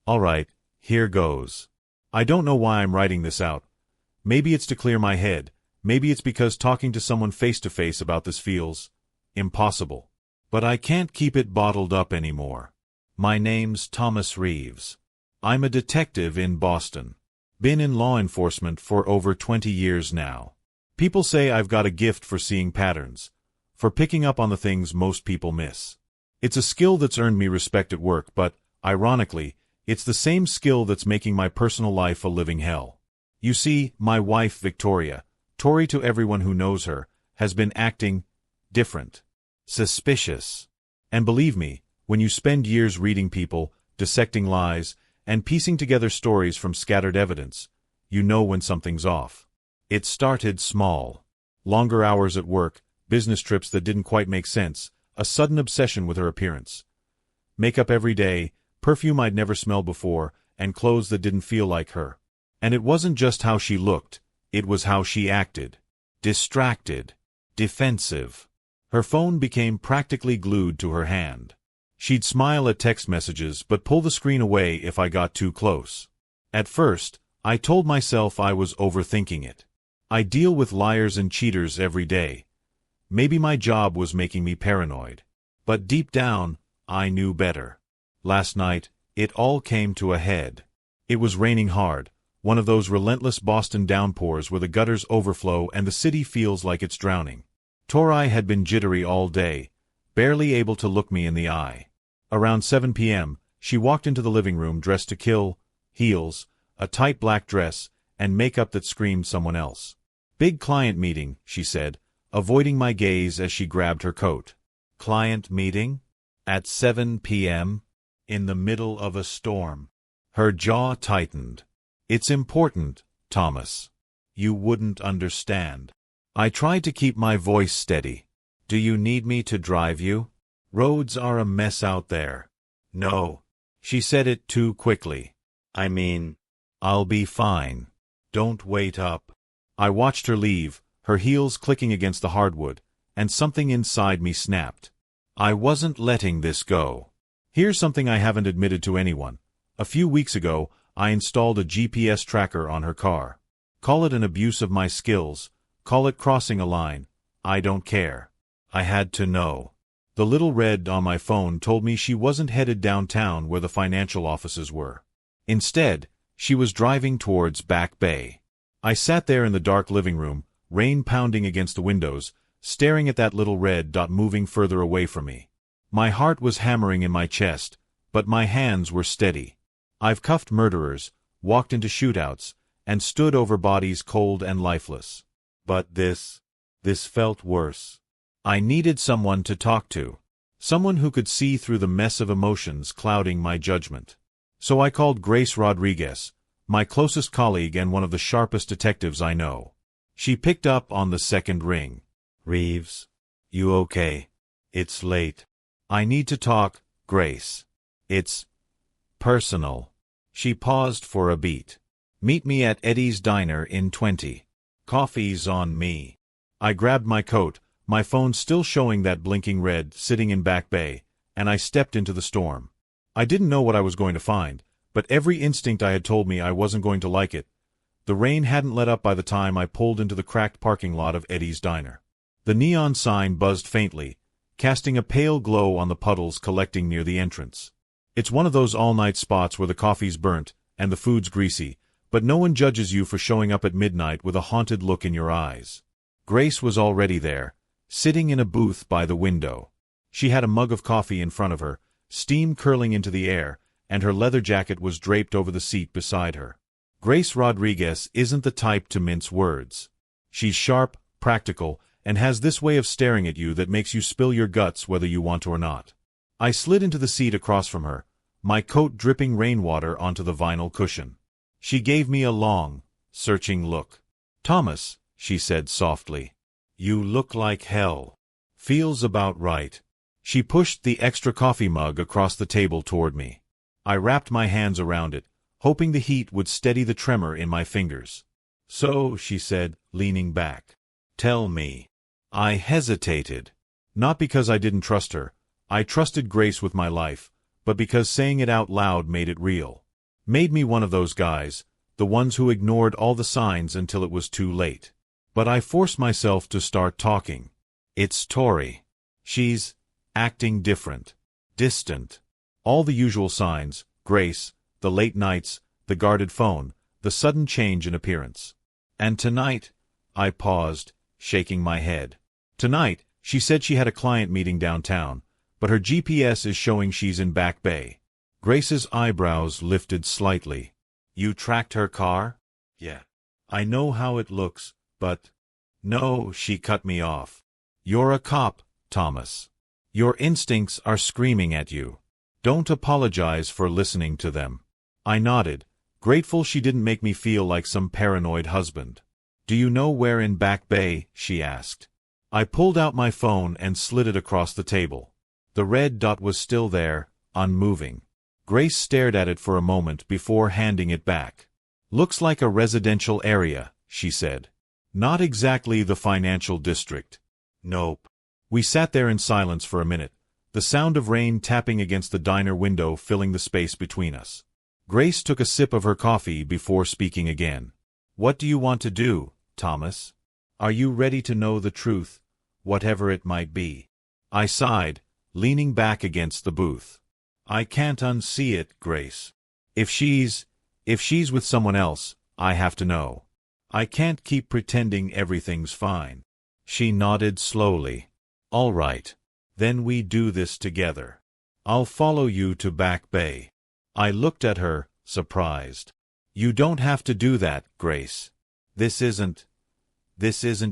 Alright, here goes. I don't know why I'm writing this out. Maybe it's to clear my head. Maybe it's because talking to someone face-to-face about this feels impossible. But I can't keep it bottled up anymore. My name's Thomas Reeves. I'm a detective in Boston. Been in law enforcement for over 20 years now. People say I've got a gift for seeing patterns, for picking up on the things most people miss. It's a skill that's earned me respect at work, but, ironically, it's the same skill that's making my personal life a living hell. You see, my wife Victoria, Tori to everyone who knows her, has been acting different. Suspicious. And believe me, when you spend years reading people, dissecting lies, and piecing together stories from scattered evidence, you know when something's off. It started small. Longer hours at work, business trips that didn't quite make sense, a sudden obsession with her appearance. Makeup every day, perfume I'd never smelled before, and clothes that didn't feel like her. And it wasn't just how she looked, it was how she acted. Distracted. Defensive. Her phone became practically glued to her hand. She'd smile at text messages but pull the screen away if I got too close. At first, I told myself I was overthinking it. I deal with liars and cheaters every day. Maybe my job was making me paranoid. But deep down, I knew better. Last night, it all came to a head. It was raining hard, one of those relentless Boston downpours where the gutters overflow and the city feels like it's drowning. Tori had been jittery all day, barely able to look me in the eye. Around 7 p.m., she walked into the living room dressed to kill, heels, a tight black dress, and makeup that screamed someone else. Big client meeting, she said, avoiding my gaze as she grabbed her coat. Client meeting? At 7 p.m.? In the middle of a storm. Her jaw tightened. It's important, Thomas. You wouldn't understand. I tried to keep my voice steady. Do you need me to drive you? Roads are a mess out there. No. She said it too quickly. I mean, I'll be fine. Don't wait up. I watched her leave, her heels clicking against the hardwood, and something inside me snapped. I wasn't letting this go. Here's something I haven't admitted to anyone. A few weeks ago, I installed a GPS tracker on her car. Call it an abuse of my skills, call it crossing a line, I don't care. I had to know. The little red on my phone told me she wasn't headed downtown where the financial offices were. Instead, she was driving towards Back Bay. I sat there in the dark living room, rain pounding against the windows, staring at that little red dot moving further away from me. My heart was hammering in my chest, but my hands were steady. I've cuffed murderers, walked into shootouts, and stood over bodies cold and lifeless. But this felt worse. I needed someone to talk to. Someone who could see through the mess of emotions clouding my judgment. So I called Grace Rodriguez, my closest colleague and one of the sharpest detectives I know. She picked up on the second ring. Reeves, you okay? It's late. I need to talk, Grace. It's personal. She paused for a beat. Meet me at Eddie's Diner in 20. Coffee's on me. I grabbed my coat, my phone still showing that blinking red sitting in Back Bay, and I stepped into the storm. I didn't know what I was going to find, but every instinct I had told me I wasn't going to like it. The rain hadn't let up by the time I pulled into the cracked parking lot of Eddie's Diner. The neon sign buzzed faintly, casting a pale glow on the puddles collecting near the entrance. It's one of those all-night spots where the coffee's burnt and the food's greasy, but no one judges you for showing up at midnight with a haunted look in your eyes. Grace was already there, sitting in a booth by the window. She had a mug of coffee in front of her, steam curling into the air, and her leather jacket was draped over the seat beside her. Grace Rodriguez isn't the type to mince words. She's sharp, practical, and has this way of staring at you that makes you spill your guts whether you want to or not. I slid into the seat across from her, my coat dripping rainwater onto the vinyl cushion. She gave me a long, searching look. Thomas, she said softly. You look like hell. Feels about right. She pushed the extra coffee mug across the table toward me. I wrapped my hands around it, hoping the heat would steady the tremor in my fingers. So, she said, leaning back. Tell me. I hesitated. Not because I didn't trust her. I trusted Grace with my life, but because saying it out loud made it real. Made me one of those guys, the ones who ignored all the signs until it was too late. But I forced myself to start talking. It's Tori. She's acting different. Distant. All the usual signs: Grace, the late nights, the guarded phone, the sudden change in appearance. And tonight, I paused, shaking my head. Tonight, she said she had a client meeting downtown, but her GPS is showing she's in Back Bay. Grace's eyebrows lifted slightly. You tracked her car? Yeah. I know how it looks, but... No, she cut me off. You're a cop, Thomas. Your instincts are screaming at you. Don't apologize for listening to them. I nodded, grateful she didn't make me feel like some paranoid husband. Do you know where in Back Bay? She asked. I pulled out my phone and slid it across the table. The red dot was still there, unmoving. Grace stared at it for a moment before handing it back. Looks like a residential area, she said. Not exactly the financial district. Nope. We sat there in silence for a minute, the sound of rain tapping against the diner window filling the space between us. Grace took a sip of her coffee before speaking again. What do you want to do, Thomas? Are you ready to know the truth, whatever it might be? I sighed, leaning back against the booth. I can't unsee it, Grace. If she's with someone else, I have to know. I can't keep pretending everything's fine. She nodded slowly. All right. Then we do this together. I'll follow you to Back Bay. I looked at her, surprised. You don't have to do that, Grace. This isn't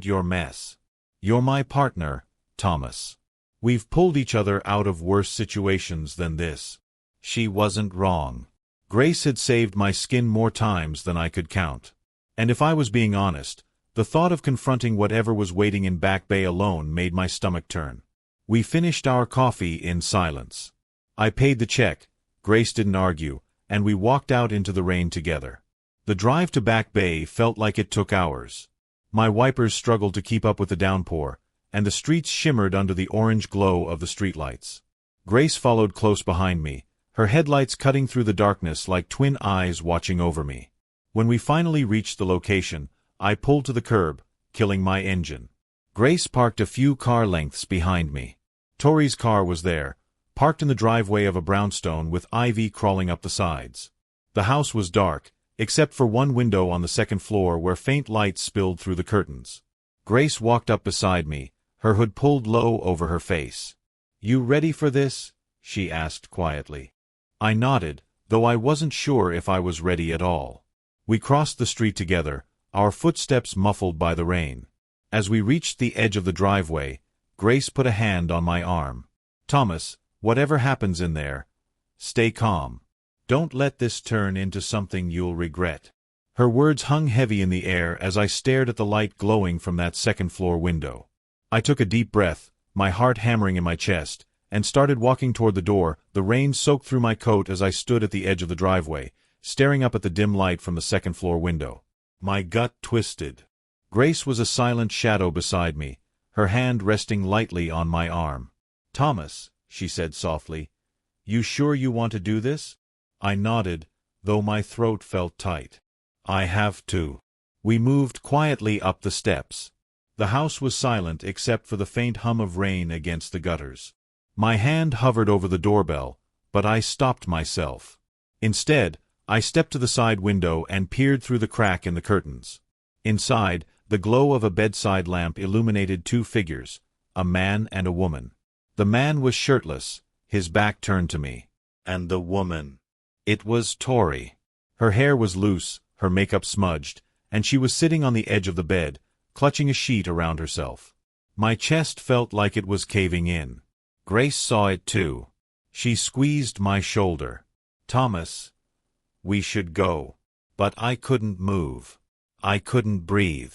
your mess. You're my partner, Thomas. We've pulled each other out of worse situations than this. She wasn't wrong. Grace had saved my skin more times than I could count. And if I was being honest, the thought of confronting whatever was waiting in Back Bay alone made my stomach turn. We finished our coffee in silence. I paid the check, Grace didn't argue, and we walked out into the rain together. The drive to Back Bay felt like it took hours. My wipers struggled to keep up with the downpour, and the streets shimmered under the orange glow of the streetlights. Grace followed close behind me, her headlights cutting through the darkness like twin eyes watching over me. When we finally reached the location, I pulled to the curb, killing my engine. Grace parked a few car lengths behind me. Tori's car was there, parked in the driveway of a brownstone with ivy crawling up the sides. The house was dark, except for one window on the second floor where faint light spilled through the curtains. Grace walked up beside me, her hood pulled low over her face. You ready for this? She asked quietly. I nodded, though I wasn't sure if I was ready at all. We crossed the street together, our footsteps muffled by the rain. As we reached the edge of the driveway, Grace put a hand on my arm. Thomas, whatever happens in there, stay calm. Don't let this turn into something you'll regret. Her words hung heavy in the air as I stared at the light glowing from that second-floor window. I took a deep breath, my heart hammering in my chest, and started walking toward the door, the rain soaked through my coat as I stood at the edge of the driveway, staring up at the dim light from the second-floor window. My gut twisted. Grace was a silent shadow beside me, her hand resting lightly on my arm. Thomas, she said softly, you sure you want to do this? I nodded, though my throat felt tight. I have to. We moved quietly up the steps. The house was silent except for the faint hum of rain against the gutters. My hand hovered over the doorbell, but I stopped myself. Instead, I stepped to the side window and peered through the crack in the curtains. Inside, the glow of a bedside lamp illuminated two figures, a man and a woman. The man was shirtless, his back turned to me. And the woman. It was Tori. Her hair was loose, her makeup smudged, and she was sitting on the edge of the bed, clutching a sheet around herself. My chest felt like it was caving in. Grace saw it too. She squeezed my shoulder. Thomas, we should go. But I couldn't move. I couldn't breathe.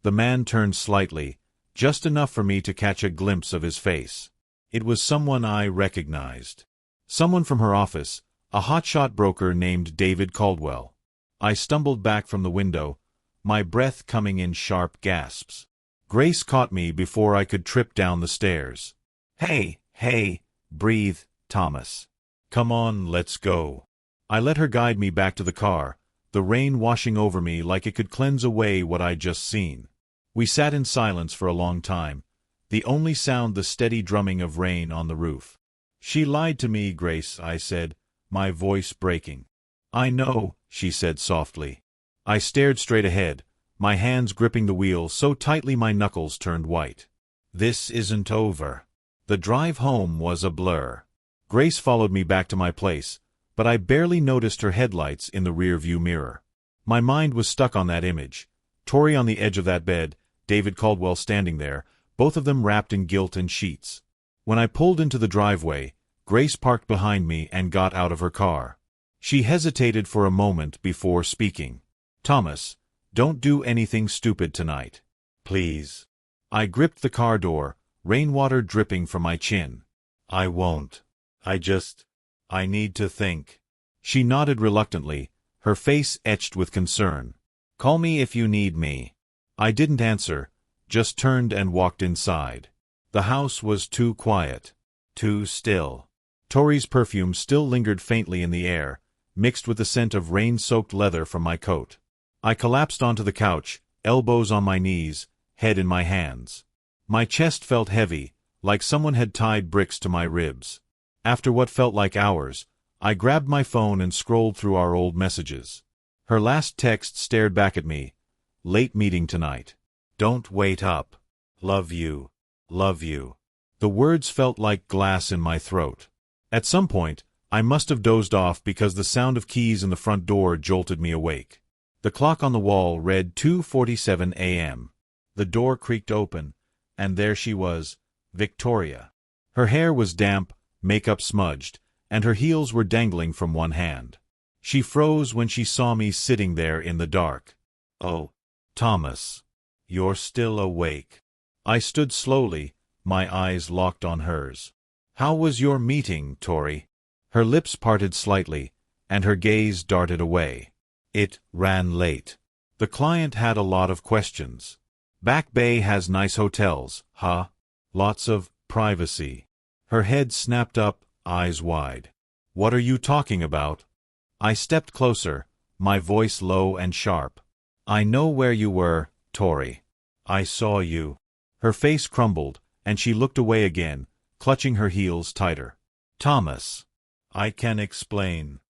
The man turned slightly, just enough for me to catch a glimpse of his face. It was someone I recognized. Someone from her office, a hotshot broker named David Caldwell. I stumbled back from the window, my breath coming in sharp gasps. Grace caught me before I could trip down the stairs. Hey, breathe, Thomas. Come on, let's go. I let her guide me back to the car, the rain washing over me like it could cleanse away what I'd just seen. We sat in silence for a long time, the only sound the steady drumming of rain on the roof. "She lied to me, Grace," I said, my voice breaking. "I know," she said softly. I stared straight ahead, my hands gripping the wheel so tightly my knuckles turned white. This isn't over. The drive home was a blur. Grace followed me back to my place, but I barely noticed her headlights in the rear-view mirror. My mind was stuck on that image. Tori on the edge of that bed, David Caldwell standing there, both of them wrapped in guilt and sheets. When I pulled into the driveway, Grace parked behind me and got out of her car. She hesitated for a moment before speaking. "Thomas, don't do anything stupid tonight. Please." I gripped the car door, rainwater dripping from my chin. "I won't. I need to think." She nodded reluctantly, her face etched with concern. "Call me if you need me." I didn't answer, just turned and walked inside. The house was too quiet, too still. Tori's perfume still lingered faintly in the air, mixed with the scent of rain-soaked leather from my coat. I collapsed onto the couch, elbows on my knees, head in my hands. My chest felt heavy, like someone had tied bricks to my ribs. After what felt like hours, I grabbed my phone and scrolled through our old messages. Her last text stared back at me. "Late meeting tonight. Don't wait up. Love you. Love you." The words felt like glass in my throat. At some point, I must have dozed off because the sound of keys in the front door jolted me awake. The clock on the wall read 2:47 a.m. The door creaked open, and there she was, Victoria. Her hair was damp, makeup smudged, and her heels were dangling from one hand. She froze when she saw me sitting there in the dark. "Oh, Thomas, you're still awake." I stood slowly, my eyes locked on hers. "How was your meeting, Tori?" Her lips parted slightly, and her gaze darted away. "It ran late. The client had a lot of questions. Back Bay has nice hotels, huh? Lots of privacy." Her head snapped up, eyes wide. "What are you talking about?" I stepped closer, my voice low and sharp. "I know where you were, Tori. I saw you." Her face crumbled, and she looked away again, clutching her heels tighter. "Thomas, I can explain."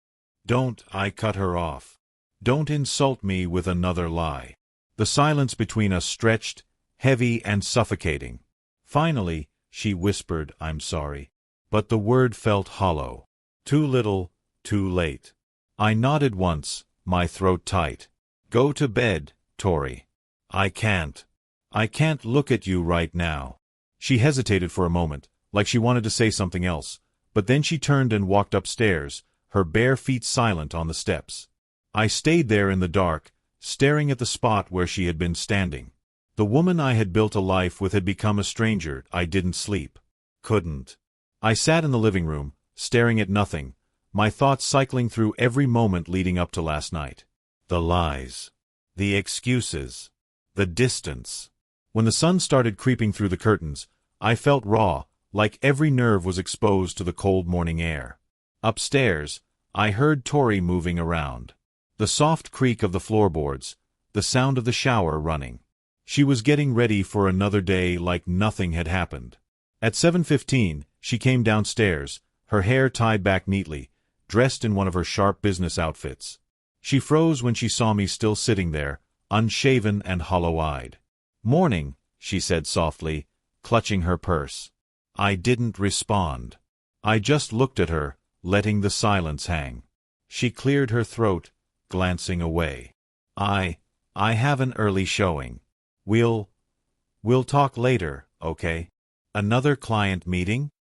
"Don't," I cut her off. "Don't insult me with another lie." The silence between us stretched, heavy and suffocating. Finally, she whispered, "I'm sorry." But the word felt hollow. Too little, too late. I nodded once, my throat tight. "Go to bed, Tori." "I can't. I can't look at you right now." She hesitated for a moment, like she wanted to say something else, but then she turned and walked upstairs, her bare feet silent on the steps. I stayed there in the dark, staring at the spot where she had been standing. The woman I had built a life with had become a stranger. I didn't sleep. Couldn't. I sat in the living room, staring at nothing, my thoughts cycling through every moment leading up to last night. The lies. The excuses. The distance. When the sun started creeping through the curtains, I felt raw, like every nerve was exposed to the cold morning air. Upstairs, I heard Tori moving around. The soft creak of the floorboards, the sound of the shower running. She was getting ready for another day like nothing had happened. At 7:15, she came downstairs, her hair tied back neatly, dressed in one of her sharp business outfits. She froze when she saw me still sitting there, unshaven and hollow-eyed. "Morning," she said softly, clutching her purse. I didn't respond. I just looked at her, letting the silence hang. She cleared her throat, glancing away. I have an early showing. We'll talk later, okay?" "Another client meeting?"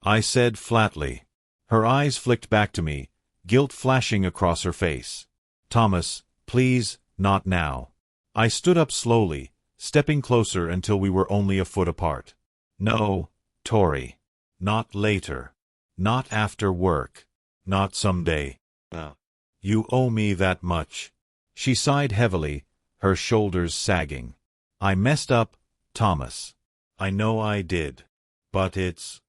I said flatly. Her eyes flicked back to me, guilt flashing across her face. "Thomas, please, not now." I stood up slowly, stepping closer until we were only a foot apart. "No, Tori. Not later. Not after work. Not someday. You owe me that much." She sighed heavily, her shoulders sagging. "I messed up, Thomas. I know I did. But it's...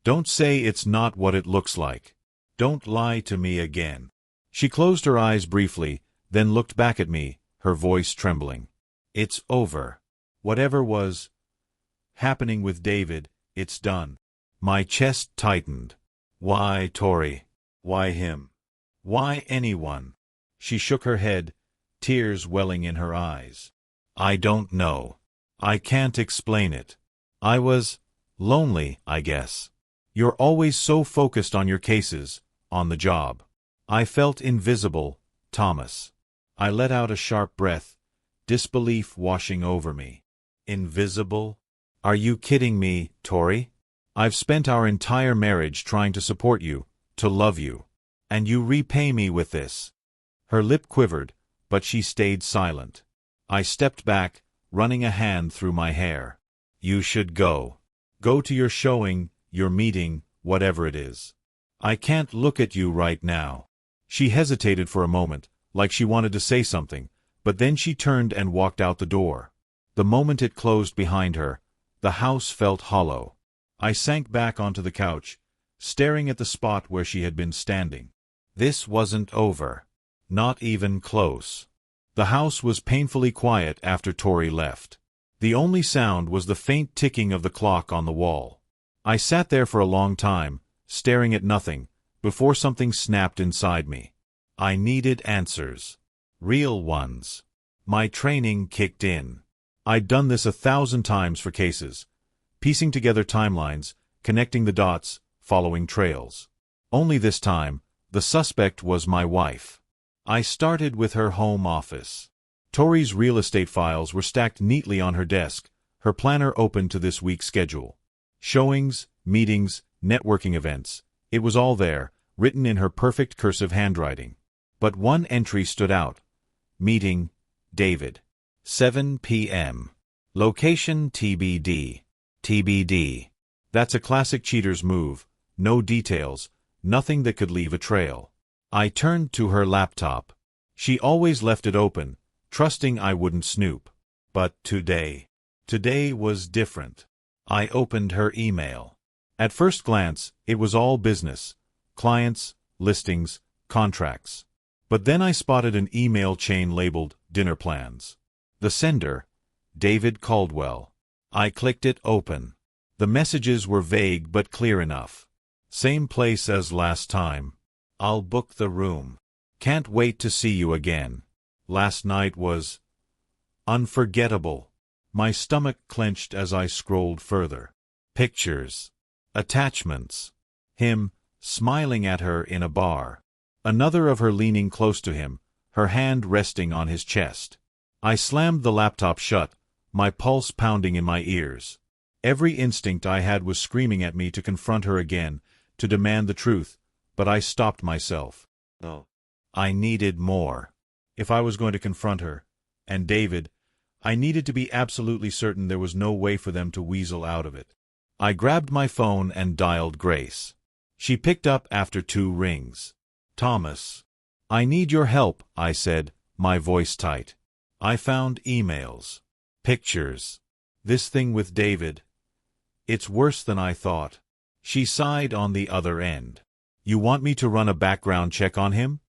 Don't say it's not what it looks like. Don't lie to me again." She closed her eyes briefly, then looked back at me, her voice trembling. It's over. Whatever was happening with David, it's done. My chest tightened. Why, Tori? Why him? Why anyone? She shook her head, tears welling in her eyes. I don't know. I can't explain it. I was lonely, I guess. You're always so focused on your cases, on the job. I felt invisible, Thomas. I let out a sharp breath, disbelief washing over me. Invisible? Are you kidding me, Tori? I've spent our entire marriage trying to support you, to love you. And you repay me with this. Her lip quivered, but she stayed silent. I stepped back, running a hand through my hair. You should go. Go to your showing, your meeting, whatever it is. I can't look at you right now. She hesitated for a moment, like she wanted to say something, but then she turned and walked out the door. The moment it closed behind her, the house felt hollow. I sank back onto the couch, staring at the spot where she had been standing. This wasn't over. Not even close. The house was painfully quiet after Tori left. The only sound was the faint ticking of the clock on the wall. I sat there for a long time, staring at nothing, before something snapped inside me. I needed answers. Real ones. My training kicked in. I'd done this 1,000 times for cases, piecing together timelines, connecting the dots, following trails. Only this time, the suspect was my wife. I started with her home office. Tori's real estate files were stacked neatly on her desk, her planner open to this week's schedule. Showings, meetings, networking events. It was all there, written in her perfect cursive handwriting. But one entry stood out. Meeting, David. 7 p.m. Location TBD. TBD. That's a classic cheater's move. No details, nothing that could leave a trail. I turned to her laptop. She always left it open, trusting I wouldn't snoop. But today was different. I opened her email. At first glance, it was all business. Clients, listings, contracts. But then I spotted an email chain labeled Dinner Plans. The sender, David Caldwell. I clicked it open. The messages were vague but clear enough. Same place as last time. I'll book the room. Can't wait to see you again. Last night was unforgettable. My stomach clenched as I scrolled further. Pictures. Attachments. Him, smiling at her in a bar. Another of her leaning close to him, her hand resting on his chest. I slammed the laptop shut, my pulse pounding in my ears. Every instinct I had was screaming at me to confront her again, to demand the truth, but I stopped myself. No. I needed more. If I was going to confront her, and David, I needed to be absolutely certain there was no way for them to weasel out of it. I grabbed my phone and dialed Grace. She picked up after 2 rings. Thomas. I need your help, I said, my voice tight. I found emails. Pictures. This thing with David. It's worse than I thought. She sighed on the other end. You want me to run a background check on him?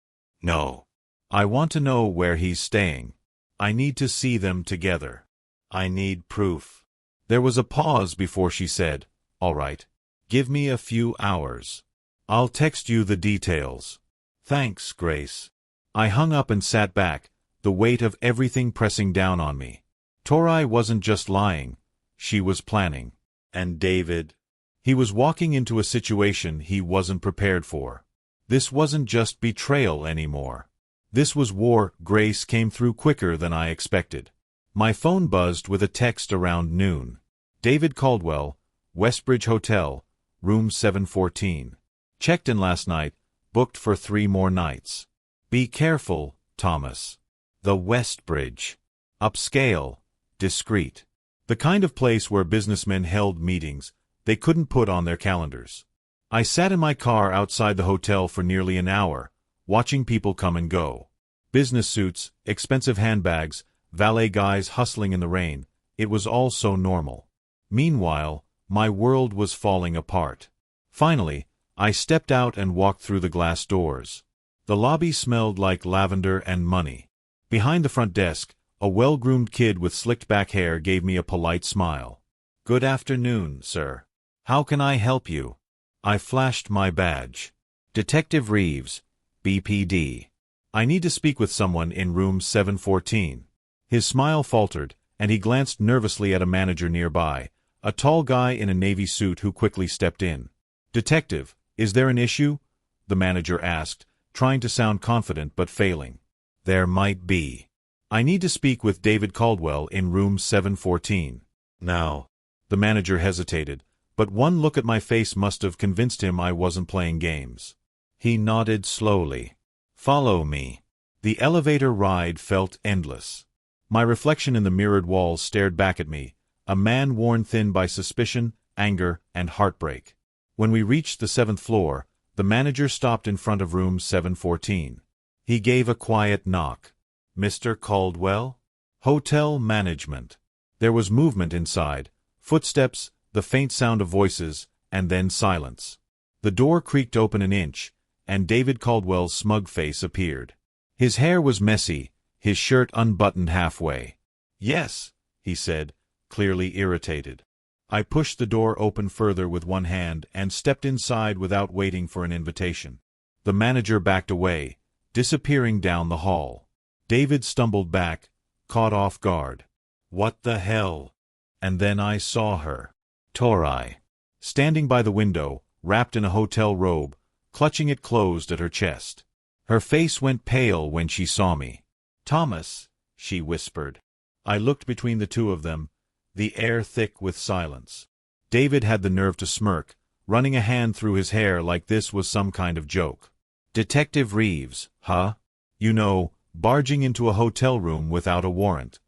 No. I want to know where he's staying. I need to see them together. I need proof. There was a pause before she said, All right. Give me a few hours. I'll text you the details. Thanks, Grace. I hung up and sat back, the weight of everything pressing down on me. Tori wasn't just lying. She was planning. And David? He was walking into a situation he wasn't prepared for. This wasn't just betrayal anymore. This was war. Grace came through quicker than I expected. My phone buzzed with a text around noon. David Caldwell, Westbridge Hotel, room 714. Checked in last night, booked for 3 more nights. Be careful, Thomas. The Westbridge. Upscale, discreet. The kind of place where businessmen held meetings they couldn't put on their calendars. I sat in my car outside the hotel for nearly an hour, watching people come and go. Business suits, expensive handbags, valet guys hustling in the rain. It was all so normal. Meanwhile, my world was falling apart. Finally, I stepped out and walked through the glass doors. The lobby smelled like lavender and money. Behind the front desk, a well-groomed kid with slicked-back hair gave me a polite smile. "Good afternoon, sir. How can I help you?" I flashed my badge. "Detective Reeves, BPD. I need to speak with someone in room 714. His smile faltered, and he glanced nervously at a manager nearby, a tall guy in a navy suit who quickly stepped in. "Detective, is there an issue?" the manager asked, trying to sound confident but failing. "There might be. I need to speak with David Caldwell in room 714. Now." The manager hesitated, but one look at my face must have convinced him I wasn't playing games. He nodded slowly. "Follow me." The elevator ride felt endless. My reflection in the mirrored walls stared back at me, a man worn thin by suspicion, anger, and heartbreak. When we reached the 7th floor, the manager stopped in front of room 714. He gave a quiet knock. "Mr. Caldwell?" "Hotel management." There was movement inside, footsteps, the faint sound of voices, and then silence. The door creaked open an inch, and David Caldwell's smug face appeared. His hair was messy, his shirt unbuttoned halfway. "Yes," he said, clearly irritated. I pushed the door open further with one hand and stepped inside without waiting for an invitation. The manager backed away, disappearing down the hall. David stumbled back, caught off guard. "What the hell?" And then I saw her. Tori. Standing by the window, wrapped in a hotel robe, clutching it closed at her chest. Her face went pale when she saw me. "Thomas," she whispered. I looked between the two of them, the air thick with silence. David had the nerve to smirk, running a hand through his hair like this was some kind of joke. "Detective Reeves, huh? You know, barging into a hotel room without a warrant."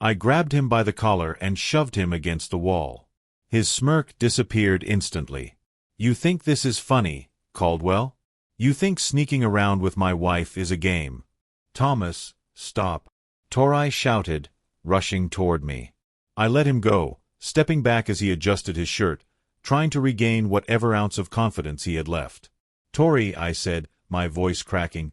I grabbed him by the collar and shoved him against the wall. His smirk disappeared instantly. "You think this is funny, Caldwell? You think sneaking around with my wife is a game?" "Thomas, stop," Tori shouted, rushing toward me. I let him go, stepping back as he adjusted his shirt, trying to regain whatever ounce of confidence he had left. "Tori," I said, my voice cracking,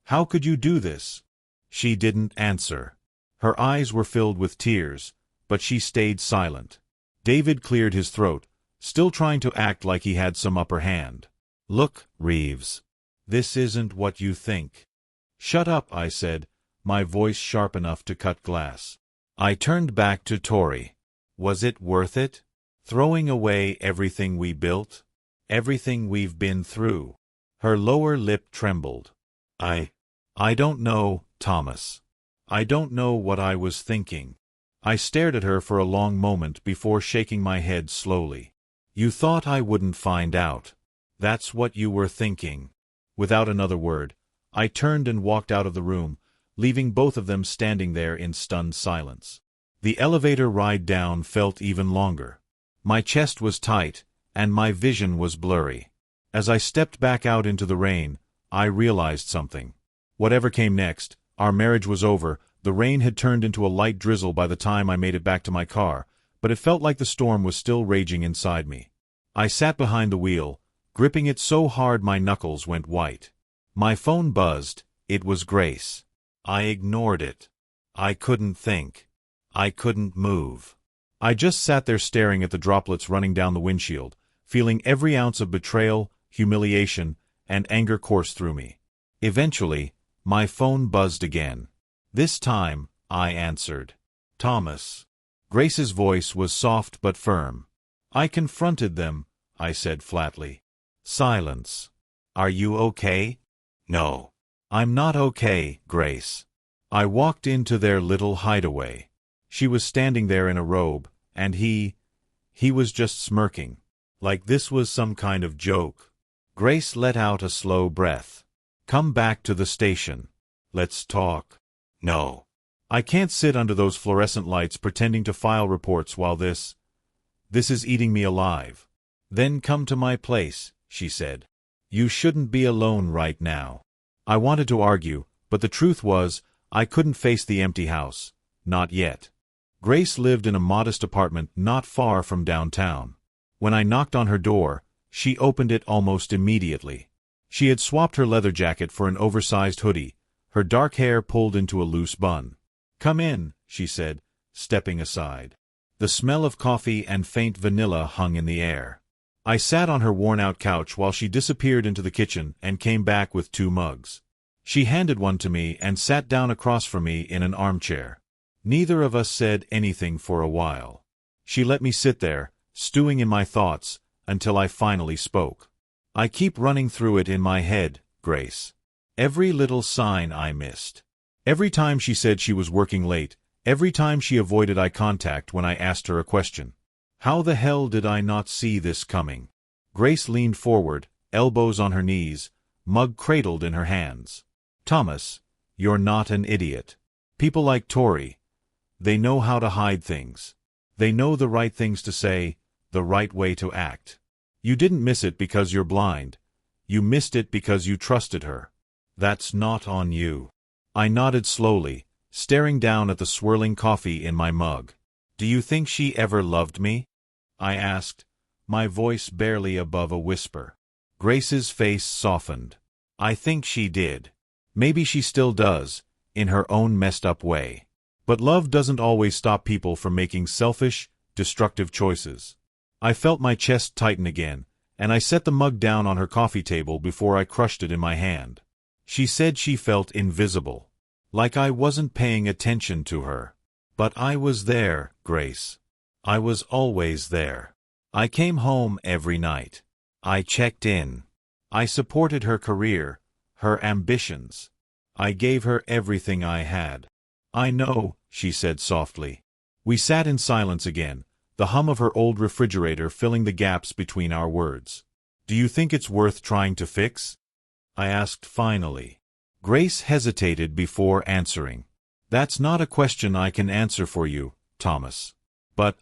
"how could you do this?" She didn't answer. Her eyes were filled with tears, but she stayed silent. David cleared his throat, still trying to act like he had some upper hand. "Look, Reeves. This isn't what you think." "Shut up," I said, my voice sharp enough to cut glass. I turned back to Tori. "Was it worth it? Throwing away everything we built? Everything we've been through?" Her lower lip trembled. I don't know, Thomas. I don't know what I was thinking." I stared at her for a long moment before shaking my head slowly. "You thought I wouldn't find out. That's what you were thinking." Without another word, I turned and walked out of the room, leaving both of them standing there in stunned silence. The elevator ride down felt even longer. My chest was tight, and my vision was blurry. As I stepped back out into the rain, I realized something. Whatever came next, our marriage was over. The rain had turned into a light drizzle by the time I made it back to my car, but it felt like the storm was still raging inside me. I sat behind the wheel, gripping it so hard my knuckles went white. My phone buzzed. It was Grace. I ignored it. I couldn't think. I couldn't move. I just sat there staring at the droplets running down the windshield, feeling every ounce of betrayal, humiliation, and anger course through me. Eventually, my phone buzzed again. This time, I answered. "Thomas." Grace's voice was soft but firm. "I confronted them," I said flatly. Silence. "Are you okay?" "No. I'm not okay, Grace." I walked into their little hideaway. She was standing there in a robe, and he was just smirking, like this was some kind of joke. Grace let out a slow breath. "Come back to the station. Let's talk." "No. I can't sit under those fluorescent lights pretending to file reports while this is eating me alive." "Then come to my place," she said. "You shouldn't be alone right now." I wanted to argue, but the truth was, I couldn't face the empty house. Not yet. Grace lived in a modest apartment not far from downtown. When I knocked on her door, she opened it almost immediately. She had swapped her leather jacket for an oversized hoodie, her dark hair pulled into a loose bun. "Come in," she said, stepping aside. The smell of coffee and faint vanilla hung in the air. I sat on her worn-out couch while she disappeared into the kitchen and came back with 2 mugs. She handed one to me and sat down across from me in an armchair. Neither of us said anything for a while. She let me sit there, stewing in my thoughts, until I finally spoke. "I keep running through it in my head, Grace. Every little sign I missed. Every time she said she was working late, every time she avoided eye contact when I asked her a question. How the hell did I not see this coming?" Grace leaned forward, elbows on her knees, mug cradled in her hands. "Thomas, you're not an idiot. People like Tori, they know how to hide things. They know the right things to say, the right way to act. You didn't miss it because you're blind. You missed it because you trusted her. That's not on you." I nodded slowly, staring down at the swirling coffee in my mug. "Do you think she ever loved me?" I asked, my voice barely above a whisper. Grace's face softened. "I think she did. Maybe she still does, in her own messed-up way. But love doesn't always stop people from making selfish, destructive choices." I felt my chest tighten again, and I set the mug down on her coffee table before I crushed it in my hand. She said she felt invisible. Like I wasn't paying attention to her. But I was there, Grace. I was always there. I came home every night. I checked in. I supported her career, her ambitions. I gave her everything I had. "I know," she said softly. We sat in silence again, the hum of her old refrigerator filling the gaps between our words. "Do you think it's worth trying to fix?" I asked finally. Grace hesitated before answering. "That's not a question I can answer for you, Thomas. But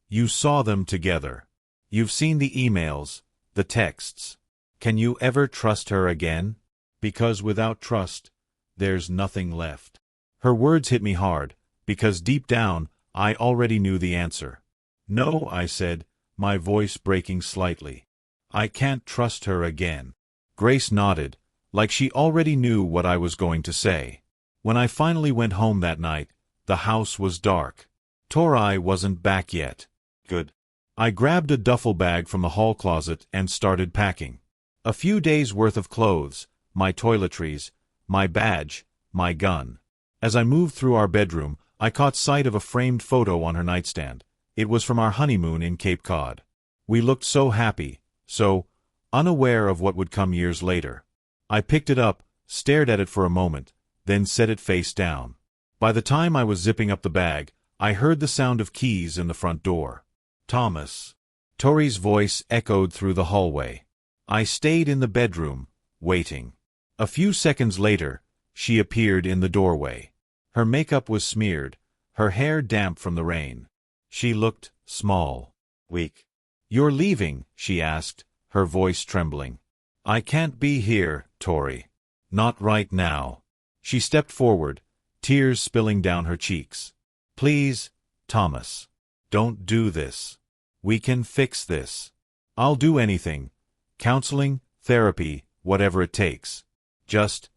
you saw them together. You've seen the emails, the texts. Can you ever trust her again? Because without trust, there's nothing left." Her words hit me hard, because deep down, I already knew the answer. "No," I said, my voice breaking slightly. "I can't trust her again." Grace nodded, like she already knew what I was going to say. When I finally went home that night, the house was dark. Tori wasn't back yet. Good. I grabbed a duffel bag from the hall closet and started packing. A few days' worth of clothes, my toiletries, my badge, my gun. As I moved through our bedroom, I caught sight of a framed photo on her nightstand. It was from our honeymoon in Cape Cod. We looked so happy, so unaware of what would come years later. I picked it up, stared at it for a moment, then set it face down. By the time I was zipping up the bag, I heard the sound of keys in the front door. "Thomas." Tori's voice echoed through the hallway. I stayed in the bedroom, waiting. A few seconds later, she appeared in the doorway. Her makeup was smeared, her hair damp from the rain. She looked small, weak. "You're leaving?" she asked, her voice trembling. "I can't be here, Tori. Not right now." She stepped forward, tears spilling down her cheeks. "Please, Thomas. Don't do this. We can fix this. I'll do anything. Counseling, therapy, whatever it takes. Just,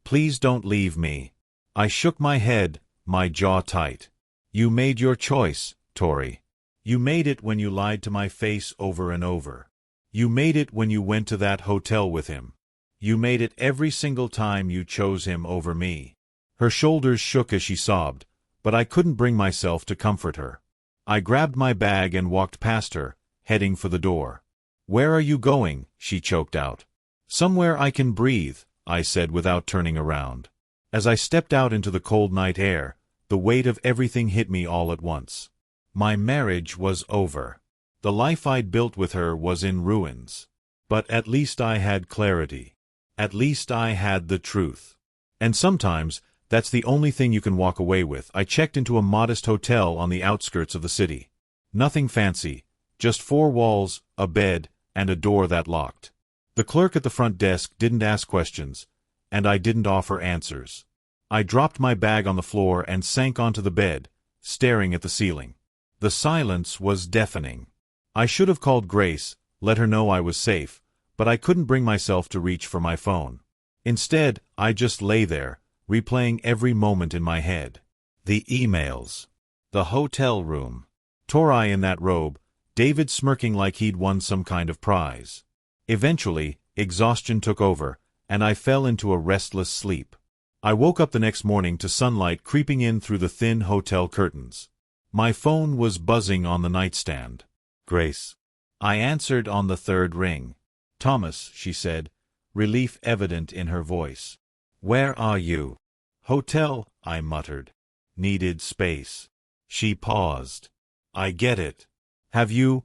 please don't leave me." I shook my head, my jaw tight. "You made your choice, Tori. You made it when you lied to my face over and over. You made it when you went to that hotel with him. You made it every single time you chose him over me." Her shoulders shook as she sobbed, but I couldn't bring myself to comfort her. I grabbed my bag and walked past her, heading for the door. "Where are you going?" she choked out. "Somewhere I can breathe," I said without turning around. As I stepped out into the cold night air, the weight of everything hit me all at once. My marriage was over. The life I'd built with her was in ruins. But at least I had clarity. At least I had the truth. And sometimes, that's the only thing you can walk away with. I checked into a modest hotel on the outskirts of the city. Nothing fancy, just 4 walls, a bed, and a door that locked. The clerk at the front desk didn't ask questions, and I didn't offer answers. I dropped my bag on the floor and sank onto the bed, staring at the ceiling. The silence was deafening. I should have called Grace, let her know I was safe, but I couldn't bring myself to reach for my phone. Instead, I just lay there, replaying every moment in my head. The emails. The hotel room. Tori in that robe, David smirking like he'd won some kind of prize. Eventually, exhaustion took over, and I fell into a restless sleep. I woke up the next morning to sunlight creeping in through the thin hotel curtains. My phone was buzzing on the nightstand. Grace. I answered on the third ring. Thomas, she said, relief evident in her voice. Where are you? Hotel, I muttered. Needed space. She paused. I get it. Have you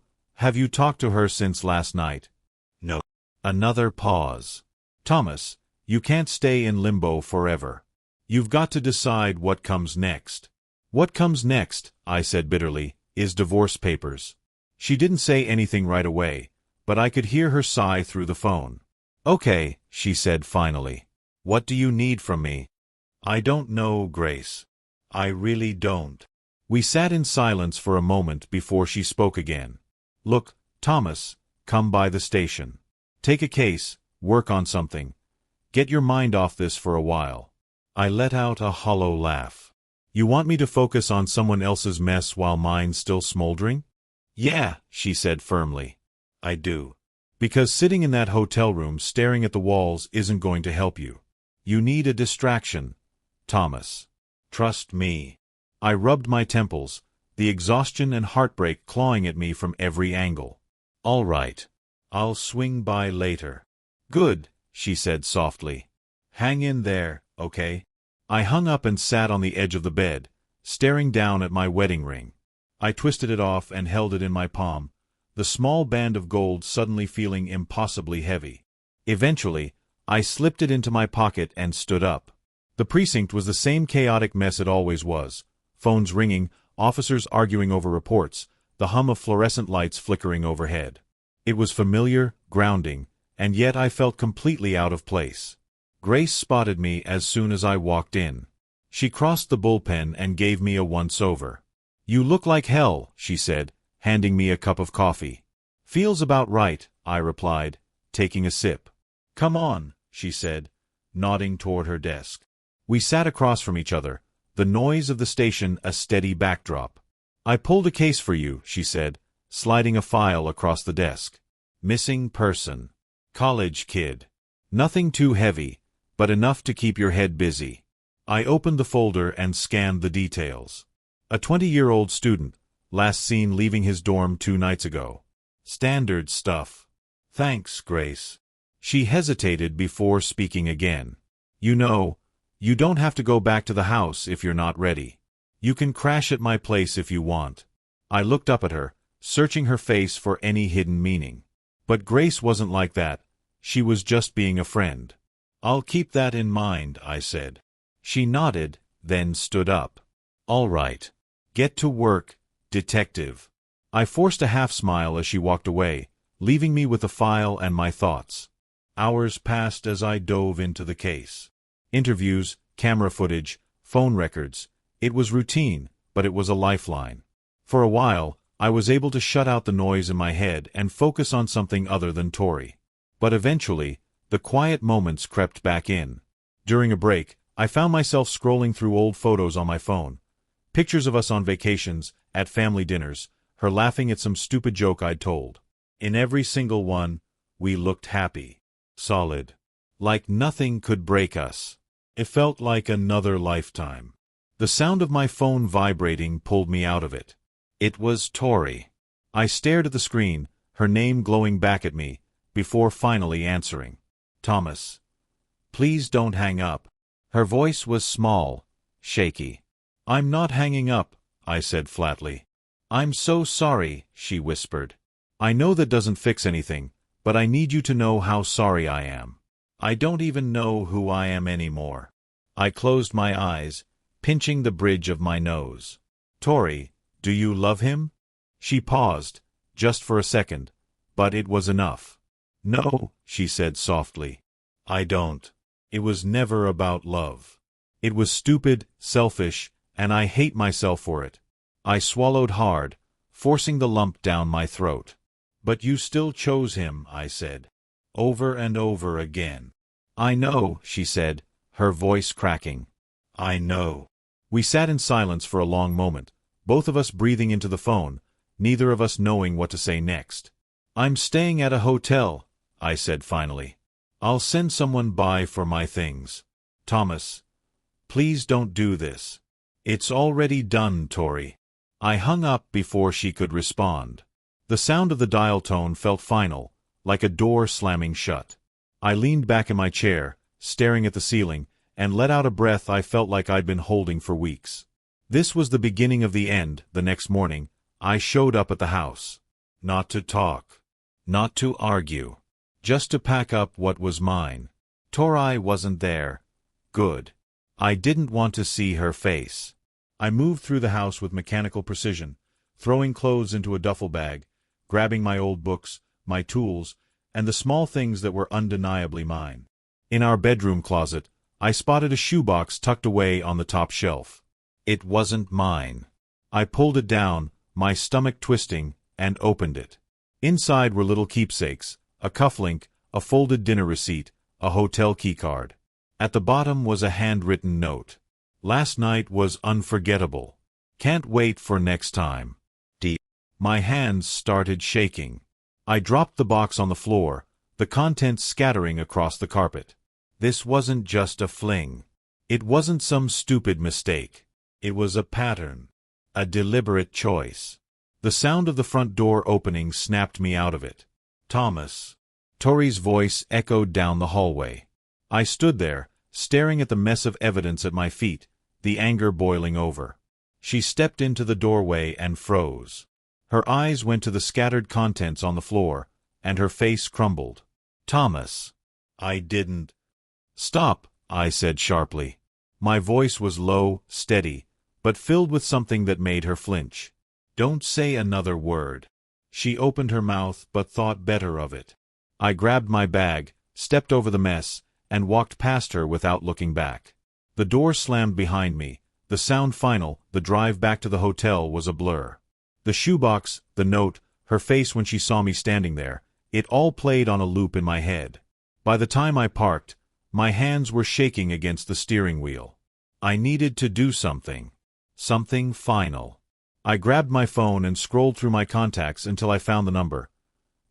talked to her since last night? No. Another pause. Thomas, you can't stay in limbo forever. You've got to decide what comes next. What comes next, I said bitterly, is divorce papers. She didn't say anything right away, but I could hear her sigh through the phone. Okay, she said finally. What do you need from me? I don't know, Grace. I really don't. We sat in silence for a moment before she spoke again. Look, Thomas, come by the station. Take a case, work on something. Get your mind off this for a while. I let out a hollow laugh. You want me to focus on someone else's mess while mine's still smoldering? Yeah, she said firmly. I do. Because sitting in that hotel room staring at the walls isn't going to help you. You need a distraction, Thomas. Trust me. I rubbed my temples, the exhaustion and heartbreak clawing at me from every angle. All right. I'll swing by later. Good, she said softly. Hang in there, okay? I hung up and sat on the edge of the bed, staring down at my wedding ring. I twisted it off and held it in my palm, the small band of gold suddenly feeling impossibly heavy. Eventually, I slipped it into my pocket and stood up. The precinct was the same chaotic mess it always was. Phones ringing, officers arguing over reports, the hum of fluorescent lights flickering overhead. It was familiar, grounding, and yet I felt completely out of place. Grace spotted me as soon as I walked in. She crossed the bullpen and gave me a once-over. You look like hell, she said, handing me a cup of coffee. Feels about right, I replied, taking a sip. Come on, she said, nodding toward her desk. We sat across from each other, the noise of the station a steady backdrop. I pulled a case for you, she said, sliding a file across the desk. Missing person. College kid. Nothing too heavy, but enough to keep your head busy. I opened the folder and scanned the details. A 20-year-old student, last seen leaving his dorm 2 nights ago. Standard stuff. Thanks, Grace. She hesitated before speaking again. You know, you don't have to go back to the house if you're not ready. You can crash at my place if you want. I looked up at her, searching her face for any hidden meaning. But Grace wasn't like that. She was just being a friend. I'll keep that in mind, I said. She nodded, then stood up. All right. Get to work, detective. I forced a half-smile as she walked away, leaving me with the file and my thoughts. Hours passed as I dove into the case. Interviews, camera footage, phone records. It was routine, but it was a lifeline. For a while, I was able to shut out the noise in my head and focus on something other than Tori. But eventually, the quiet moments crept back in. During a break, I found myself scrolling through old photos on my phone. Pictures of us on vacations, at family dinners, her laughing at some stupid joke I'd told. In every single one, we looked happy. Solid. Like nothing could break us. It felt like another lifetime. The sound of my phone vibrating pulled me out of it. It was Tori. I stared at the screen, her name glowing back at me, before finally answering. Thomas. Please don't hang up. Her voice was small, shaky. I'm not hanging up, I said flatly. I'm so sorry, she whispered. I know that doesn't fix anything, but I need you to know how sorry I am. I don't even know who I am anymore. I closed my eyes, pinching the bridge of my nose. Tori, do you love him? She paused, just for a second, but it was enough. No, she said softly. I don't. It was never about love. It was stupid, selfish, and I hate myself for it. I swallowed hard, forcing the lump down my throat. But you still chose him, I said. over and over again. "I know," she said, her voice cracking. "I know." We sat in silence for a long moment, both of us breathing into the phone, neither of us knowing what to say next. "I'm staying at a hotel," I said finally. "I'll send someone by for my things." "Thomas, please don't do this." "It's already done, Tori." I hung up before she could respond. The sound of the dial tone felt final, like a door slamming shut. I leaned back in my chair, staring at the ceiling, and let out a breath I felt like I'd been holding for weeks. This was the beginning of the end. The next morning, I showed up at the house. Not to talk. Not to argue. Just to pack up what was mine. Tori wasn't there. Good. I didn't want to see her face. I moved through the house with mechanical precision, throwing clothes into a duffel bag, grabbing my old books, my tools, and the small things that were undeniably mine. In our bedroom closet, I spotted a shoebox tucked away on the top shelf. It wasn't mine. I pulled it down, my stomach twisting, and opened it. Inside were little keepsakes, a cufflink, a folded dinner receipt, a hotel keycard. At the bottom was a handwritten note. "Last night was unforgettable. Can't wait for next time. D." My hands started shaking. I dropped the box on the floor, the contents scattering across the carpet. This wasn't just a fling. It wasn't some stupid mistake. It was a pattern. A deliberate choice. The sound of the front door opening snapped me out of it. "Thomas." Tori's voice echoed down the hallway. I stood there, staring at the mess of evidence at my feet, the anger boiling over. She stepped into the doorway and froze. Her eyes went to the scattered contents on the floor, and her face crumbled. "Thomas." "I didn't." "Stop," I said sharply. My voice was low, steady, but filled with something that made her flinch. "Don't say another word." She opened her mouth but thought better of it. I grabbed my bag, stepped over the mess, and walked past her without looking back. The door slammed behind me, the sound final. The drive back to the hotel was a blur. The shoebox, the note, her face when she saw me standing there, it all played on a loop in my head. By the time I parked, my hands were shaking against the steering wheel. I needed to do something. Something final. I grabbed my phone and scrolled through my contacts until I found the number.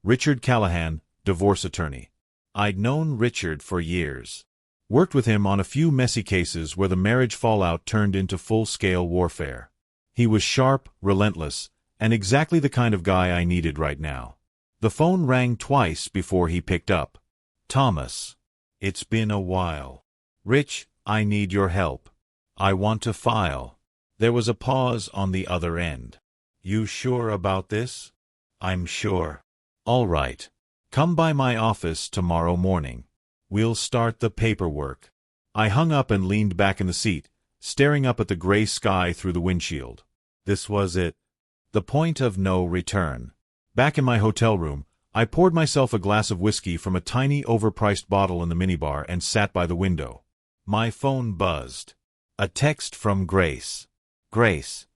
Richard Callahan, divorce attorney. I'd known Richard for years. Worked with him on a few messy cases where the marriage fallout turned into full-scale warfare. He was sharp, relentless, and exactly the kind of guy I needed right now. The phone rang twice before he picked up. "Thomas. It's been a while." "Rich, I need your help. I want to file." There was a pause on the other end. "You sure about this?" "I'm sure." "All right. Come by my office tomorrow morning. We'll start the paperwork." I hung up and leaned back in the seat, staring up at the gray sky through the windshield. This was it. The point of no return. Back in my hotel room, I poured myself a glass of whiskey from a tiny overpriced bottle in the minibar and sat by the window. My phone buzzed. A text from Grace. "Grace,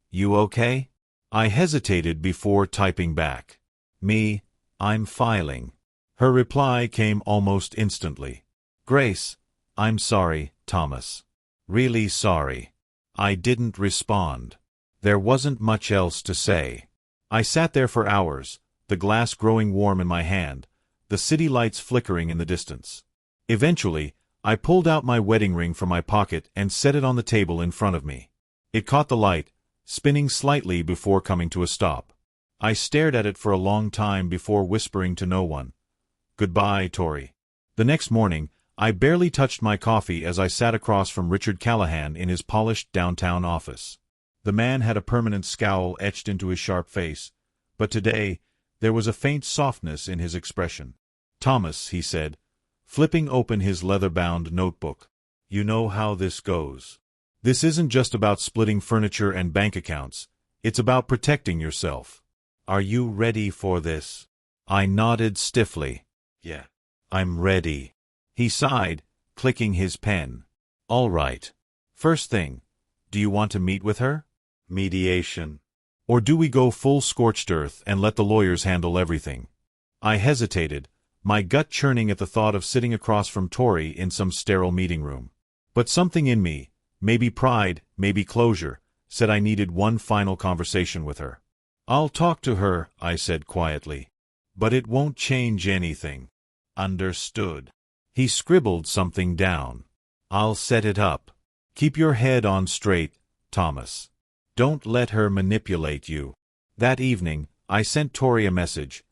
you okay?" I hesitated before typing back. "Me, I'm filing." Her reply came almost instantly. "Grace, I'm sorry, Thomas. Really sorry." I didn't respond. There wasn't much else to say. I sat there for hours, the glass growing warm in my hand, the city lights flickering in the distance. Eventually, I pulled out my wedding ring from my pocket and set it on the table in front of me. It caught the light, spinning slightly before coming to a stop. I stared at it for a long time before whispering to no one. "Goodbye, Tori." The next morning, I barely touched my coffee as I sat across from Richard Callahan in his polished downtown office. The man had a permanent scowl etched into his sharp face, but today there was a faint softness in his expression. "Thomas," he said, flipping open his leather-bound notebook. "You know how this goes. This isn't just about splitting furniture and bank accounts. It's about protecting yourself. Are you ready for this?" I nodded stiffly. "Yeah, I'm ready." He sighed, clicking his pen. "All right. First thing, do you want to meet with her? Mediation. Or do we go full scorched earth and let the lawyers handle everything?" I hesitated, my gut churning at the thought of sitting across from Tori in some sterile meeting room. But something in me, maybe pride, maybe closure, said I needed one final conversation with her. "I'll talk to her," I said quietly. "But it won't change anything." "Understood." He scribbled something down. "I'll set it up. Keep your head on straight, Thomas. Don't let her manipulate you." That evening, I sent Tori a message.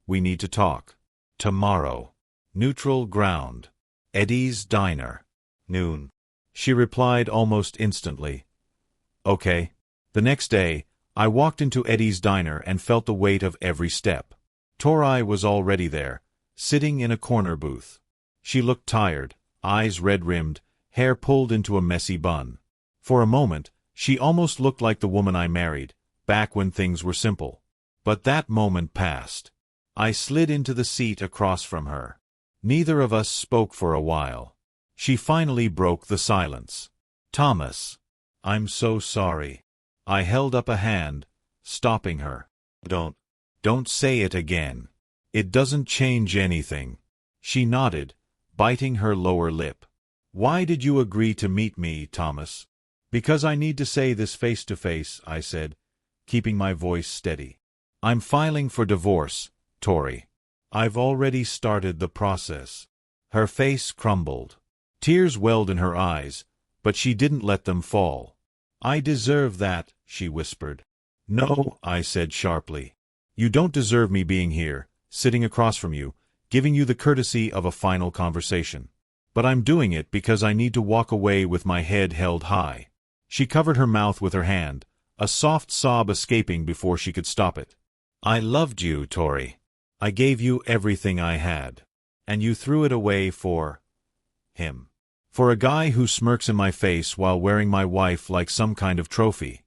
"We need to talk. Tomorrow. Neutral ground. Eddie's Diner. Noon." She replied almost instantly. "Okay." The next day, I walked into Eddie's Diner and felt the weight of every step. Tori was already there, sitting in a corner booth. She looked tired, eyes red-rimmed, hair pulled into a messy bun. For a moment, she almost looked like the woman I married, back when things were simple. But that moment passed. I slid into the seat across from her. Neither of us spoke for a while. She finally broke the silence. "Thomas, I'm so sorry." I held up a hand, stopping her. Don't say it again. It doesn't change anything." She nodded, biting her lower lip. "Why did you agree to meet me, Thomas?" "Because I need to say this face to face," I said, keeping my voice steady. "I'm filing for divorce, Tori. I've already started the process." Her face crumbled. Tears welled in her eyes, but she didn't let them fall. "I deserve that," she whispered. "No," I said sharply. "You don't deserve me being here, sitting across from you, giving you the courtesy of a final conversation. But I'm doing it because I need to walk away with my head held high." She covered her mouth with her hand, a soft sob escaping before she could stop it. "I loved you, Tori. I gave you everything I had. And you threw it away for him. For a guy who smirks in my face while wearing my wife like some kind of trophy."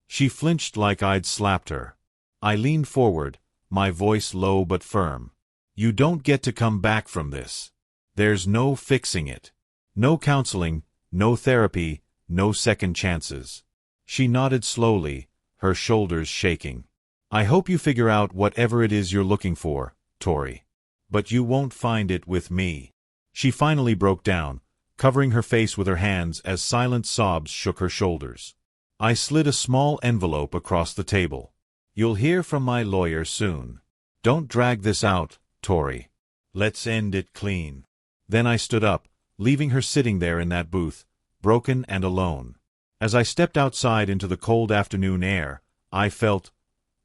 She flinched like I'd slapped her. I leaned forward, my voice low but firm. "You don't get to come back from this. There's no fixing it. No counseling, no therapy, no second chances." She nodded slowly, her shoulders shaking. "I hope you figure out whatever it is you're looking for, Tori. But you won't find it with me." She finally broke down, covering her face with her hands as silent sobs shook her shoulders. I slid a small envelope across the table. "You'll hear from my lawyer soon. Don't drag this out, Tori. Let's end it clean." Then I stood up, leaving her sitting there in that booth, broken and alone. As I stepped outside into the cold afternoon air, I felt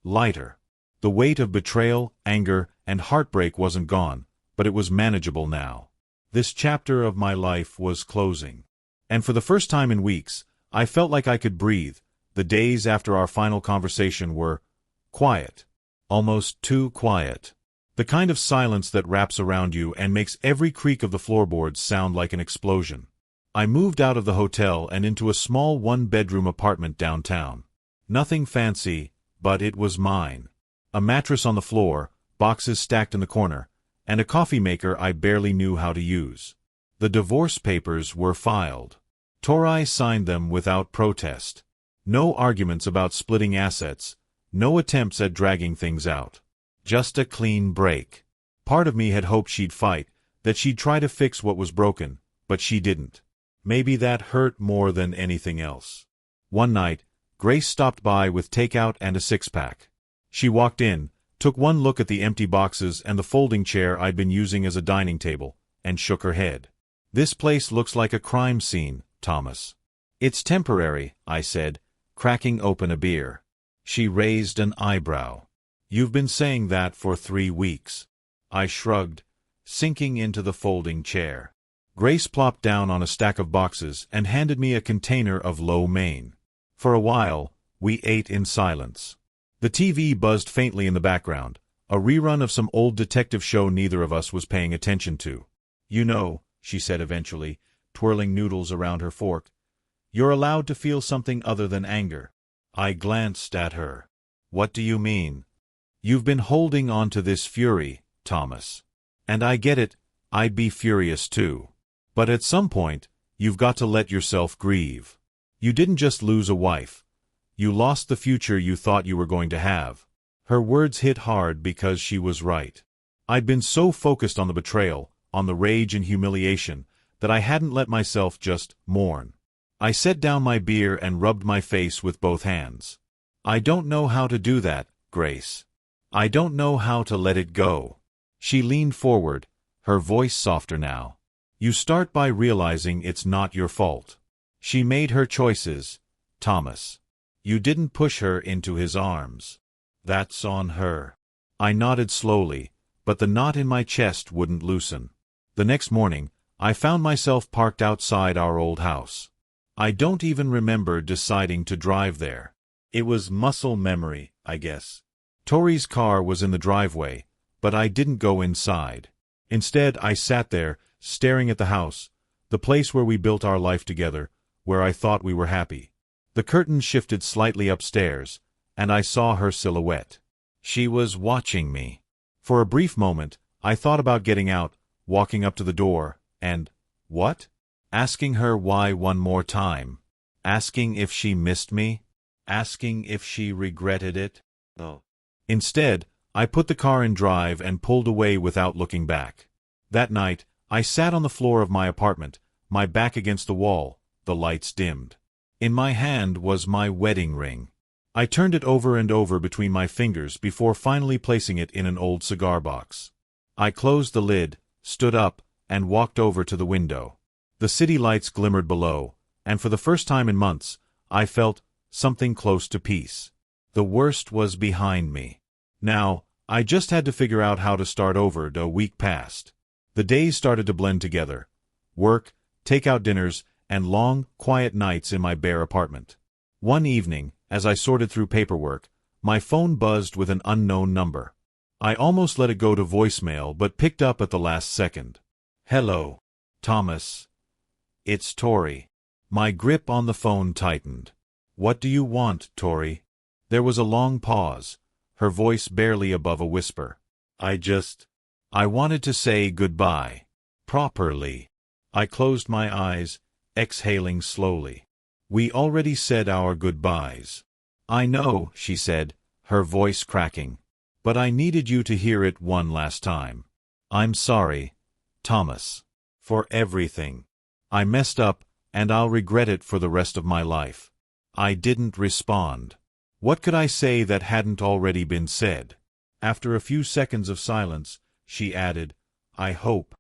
lighter. The weight of betrayal, anger, and heartbreak wasn't gone, but it was manageable now. This chapter of my life was closing. And for the first time in weeks, I felt like I could breathe. The days after our final conversation were quiet. Almost too quiet. The kind of silence that wraps around you and makes every creak of the floorboards sound like an explosion. I moved out of the hotel and into a small one-bedroom apartment downtown. Nothing fancy, but it was mine. A mattress on the floor, boxes stacked in the corner, and a coffee maker I barely knew how to use. The divorce papers were filed. Tori signed them without protest. No arguments about splitting assets, no attempts at dragging things out. Just a clean break. Part of me had hoped she'd fight, that she'd try to fix what was broken, but she didn't. Maybe that hurt more than anything else. One night, Grace stopped by with takeout and a six-pack. She walked in, took one look at the empty boxes and the folding chair I'd been using as a dining table, and shook her head. "This place looks like a crime scene, Thomas." "It's temporary," I said, cracking open a beer. She raised an eyebrow. "You've been saying that for 3 weeks." I shrugged, sinking into the folding chair. Grace plopped down on a stack of boxes and handed me a container of lo mein. For a while, we ate in silence. The TV buzzed faintly in the background, a rerun of some old detective show neither of us was paying attention to. "You know," she said eventually, twirling noodles around her fork, "you're allowed to feel something other than anger." I glanced at her. "What do you mean?" "You've been holding on to this fury, Thomas. And I get it, I'd be furious too. But at some point, you've got to let yourself grieve. You didn't just lose a wife. You lost the future you thought you were going to have." Her words hit hard because she was right. I'd been so focused on the betrayal, on the rage and humiliation, that I hadn't let myself just mourn. I set down my beer and rubbed my face with both hands. I don't know how to do that, Grace. I don't know how to let it go. She leaned forward, her voice softer now. You start by realizing it's not your fault. She made her choices, Thomas. You didn't push her into his arms. That's on her. I nodded slowly, but the knot in my chest wouldn't loosen. The next morning, I found myself parked outside our old house. I don't even remember deciding to drive there. It was muscle memory, I guess. Tori's car was in the driveway, but I didn't go inside. Instead, I sat there, staring at the house, the place where we built our life together, where I thought we were happy. The curtain shifted slightly upstairs, and I saw her silhouette. She was watching me. For a brief moment, I thought about getting out, walking up to the door, and, what? Asking her why one more time. Asking if she missed me. Asking if she regretted it. No. Instead, I put the car in drive and pulled away without looking back. That night, I sat on the floor of my apartment, my back against the wall, the lights dimmed. In my hand was my wedding ring. I turned it over and over between my fingers before finally placing it in an old cigar box. I closed the lid, stood up, and walked over to the window. The city lights glimmered below, and for the first time in months, I felt something close to peace. The worst was behind me. Now, I just had to figure out how to start over. A week passed. The days started to blend together. Work, takeout dinners, and long, quiet nights in my bare apartment. One evening, as I sorted through paperwork, my phone buzzed with an unknown number. I almost let it go to voicemail but picked up at the last second. Hello, Thomas. It's Tori. My grip on the phone tightened. What do you want, Tori? There was a long pause, her voice barely above a whisper. I wanted to say goodbye. Properly. I closed my eyes, exhaling slowly. We already said our goodbyes. I know, she said, her voice cracking. But I needed you to hear it one last time. I'm sorry, Thomas. For everything. I messed up, and I'll regret it for the rest of my life. I didn't respond. What could I say that hadn't already been said? After a few seconds of silence, she added, I hope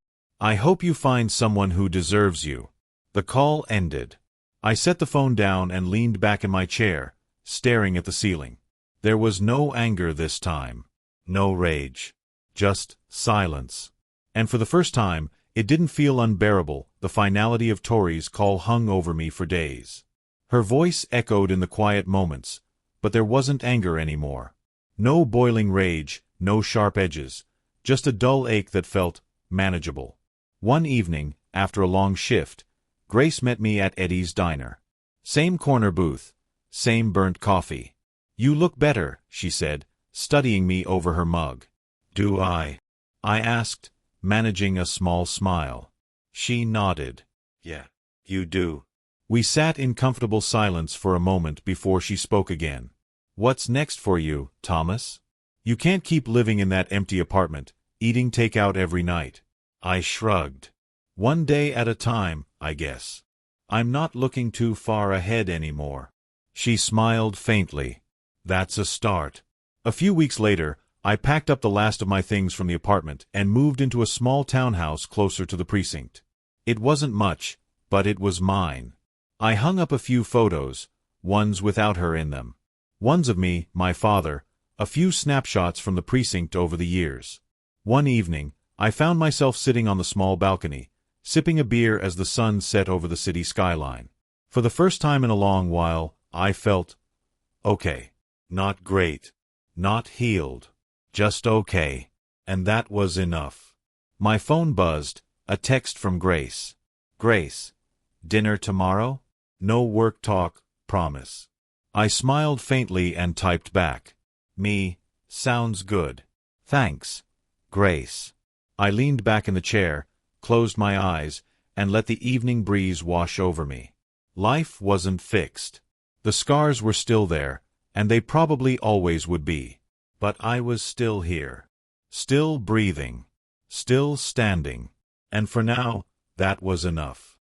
you find someone who deserves you. The call ended. I set the phone down and leaned back in my chair, staring at the ceiling. There was no anger this time. No rage. Just silence. And for the first time, it didn't feel unbearable. The finality of Tori's call hung over me for days. Her voice echoed in the quiet moments, but there wasn't anger anymore. No boiling rage, no sharp edges, just a dull ache that felt manageable. One evening, after a long shift, Grace met me at Eddie's diner. Same corner booth, same burnt coffee. You look better, she said, studying me over her mug. Do I? I asked, managing a small smile. She nodded. Yeah, you do. We sat in comfortable silence for a moment before she spoke again. What's next for you, Thomas? You can't keep living in that empty apartment, eating takeout every night. I shrugged. One day at a time, I guess. I'm not looking too far ahead anymore. She smiled faintly. That's a start. A few weeks later, I packed up the last of my things from the apartment and moved into a small townhouse closer to the precinct. It wasn't much, but it was mine. I hung up a few photos, ones without her in them. Ones of me, my father, a few snapshots from the precinct over the years. One evening, I found myself sitting on the small balcony, sipping a beer as the sun set over the city skyline. For the first time in a long while, I felt okay. Not great. Not healed. Just okay. And that was enough. My phone buzzed, a text from Grace. Grace, dinner tomorrow? No work talk, promise. I smiled faintly and typed back. Me, sounds good. Thanks, Grace. I leaned back in the chair, closed my eyes, and let the evening breeze wash over me. Life wasn't fixed. The scars were still there, and they probably always would be. But I was still here. Still breathing. Still standing. And for now, that was enough.